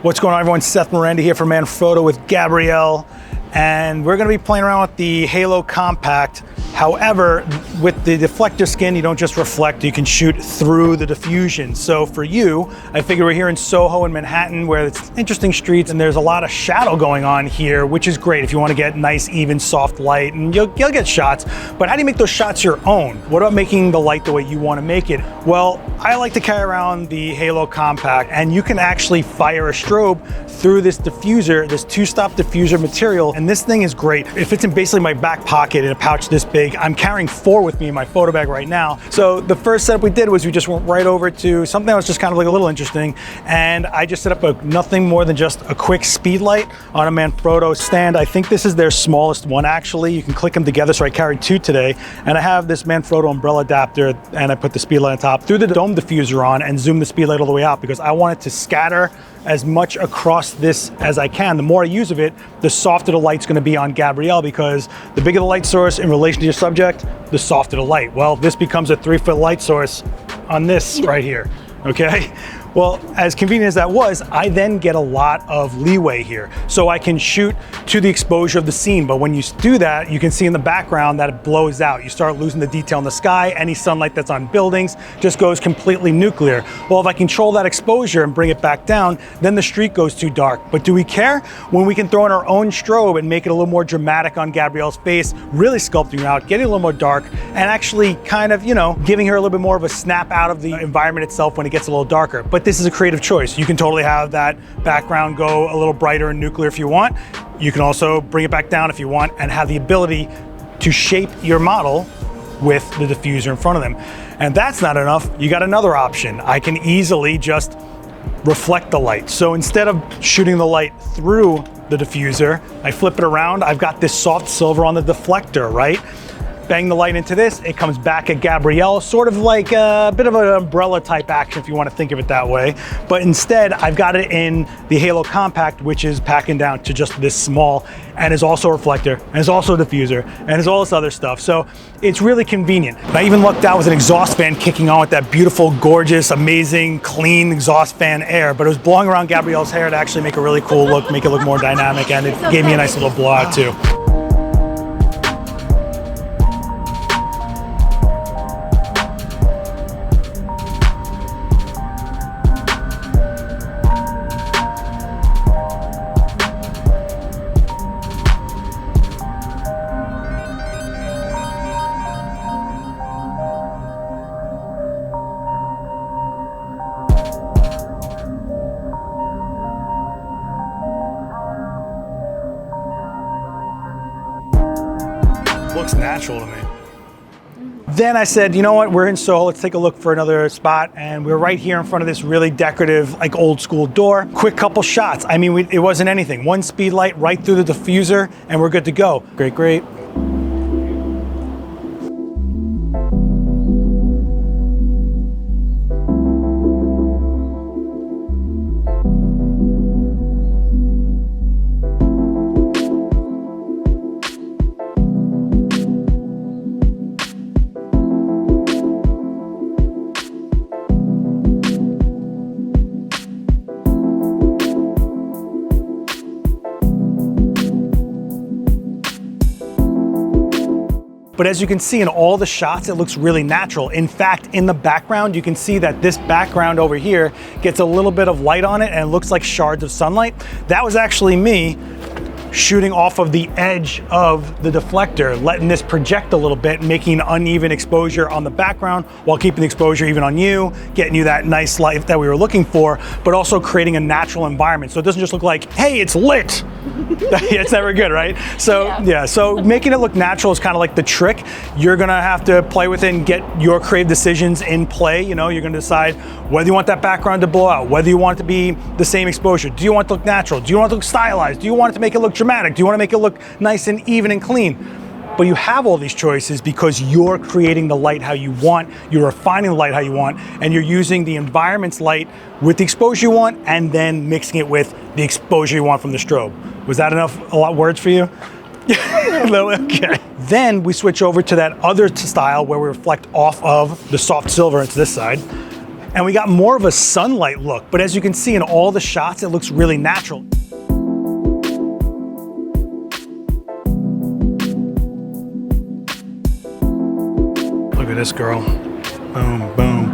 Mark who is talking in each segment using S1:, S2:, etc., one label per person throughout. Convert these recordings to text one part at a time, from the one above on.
S1: What's going on, everyone? Seth Miranda here from Manfrotto with Gabrielle, and we're going to be playing around with the HaloCompact. However, with the deflector skin, you don't just reflect, you can shoot through the diffusion. So for you, I figure we're here in Soho in Manhattan where it's interesting streets and there's a lot of shadow going on here, which is great if you want to get nice, even, soft light, and you'll get shots. But how do you make those shots your own? What about making the light the way you want to make it? Well, I like to carry around the HaloCompact, and you can actually fire a strobe through this diffuser, this two-stop diffuser material, and this thing is great. It fits in basically my back pocket in a pouch this big. I'm carrying 4 with me in my photo bag right now. So the first setup we did was we just went right over to something that was just kind of like a little interesting, and I just set up nothing more than just a quick speed light on a Manfrotto stand. I think this is their smallest one actually. You can click them together, so I carried 2 today, and I have this Manfrotto umbrella adapter, and I put the speed light on top, threw the dome diffuser on, and zoomed the speed light all the way out because I wanted to scatter as much across this as I can. The more I use of it, the softer the light's gonna be on Gabrielle, because the bigger the light source in relation to your subject, the softer the light. Well, this becomes a 3-foot light source on this right here, okay? Well, as convenient as that was, I then get a lot of leeway here. So I can shoot to the exposure of the scene, but when you do that, you can see in the background that it blows out. You start losing the detail in the sky. Any sunlight that's on buildings just goes completely nuclear. Well, if I control that exposure and bring it back down, then the street goes too dark. But do we care? When we can throw in our own strobe and make it a little more dramatic on Gabrielle's face, really sculpting her out, getting a little more dark, and actually kind of, giving her a little bit more of a snap out of the environment itself when it gets a little darker. But this is a creative choice. You can totally have that background go a little brighter and nuclear if you want. You can also bring it back down if you want and have the ability to shape your model with the diffuser in front of them. And that's not enough. You got another option. I can easily just reflect the light. So instead of shooting the light through the diffuser, I flip it around. I've got this soft silver on the deflector, right? Bang the light into this, it comes back at Gabrielle, sort of like a bit of an umbrella type action if you want to think of it that way. But instead, I've got it in the HaloCompact, which is packing down to just this small, and is also a reflector, and is also a diffuser, and is all this other stuff. So it's really convenient. And I even lucked out with an exhaust fan kicking on with that beautiful, gorgeous, amazing, clean exhaust fan air, but it was blowing around Gabrielle's hair to actually make a really cool look, make it look more dynamic, and it gave me a nice little blowout too. Looks natural to me. Then I said, you know what, we're in Soho, let's take a look for another spot, and we're right here in front of this really decorative, like old school door. Quick couple shots. I mean, it wasn't anything. One speed light right through the diffuser, and we're good to go. Great, great. But as you can see in all the shots, it looks really natural. In fact, in the background, you can see that this background over here gets a little bit of light on it and it looks like shards of sunlight. That was actually me shooting off of the edge of the deflector, letting this project a little bit, making uneven exposure on the background while keeping the exposure even on you, getting you that nice light that we were looking for, but also creating a natural environment. So it doesn't just look like, hey, it's lit. It's never good, right? So yeah, so making it look natural is kind of like the trick. You're gonna have to play with it and get your creative decisions in play. You're gonna decide whether you want that background to blow out, whether you want it to be the same exposure. Do you want it to look natural? Do you want it to look stylized? Do you want it to make it look dramatic? Do you want to make it look nice and even and clean? But you have all these choices because you're creating the light how you want, you're refining the light how you want, and you're using the environment's light with the exposure you want and then mixing it with the exposure you want from the strobe. Was that enough, a lot of words for you? No, okay. Then we switch over to that other style where we reflect off of the soft silver into this side. and we got more of a sunlight look. But as you can see in all the shots, it looks really natural. Look at this girl. Boom, boom.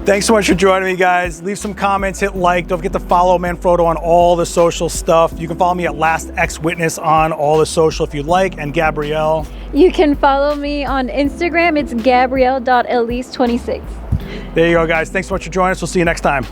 S1: Thanks so much for joining me, guys. Leave some comments, hit like. Don't forget to follow Manfrotto on all the social stuff. You can follow me at Last X Witness on all the social if you'd like, and Gabrielle.
S2: You can follow me on Instagram. It's gabrielle.elise26.
S1: There you go, guys. Thanks so much for joining us. We'll see you next time.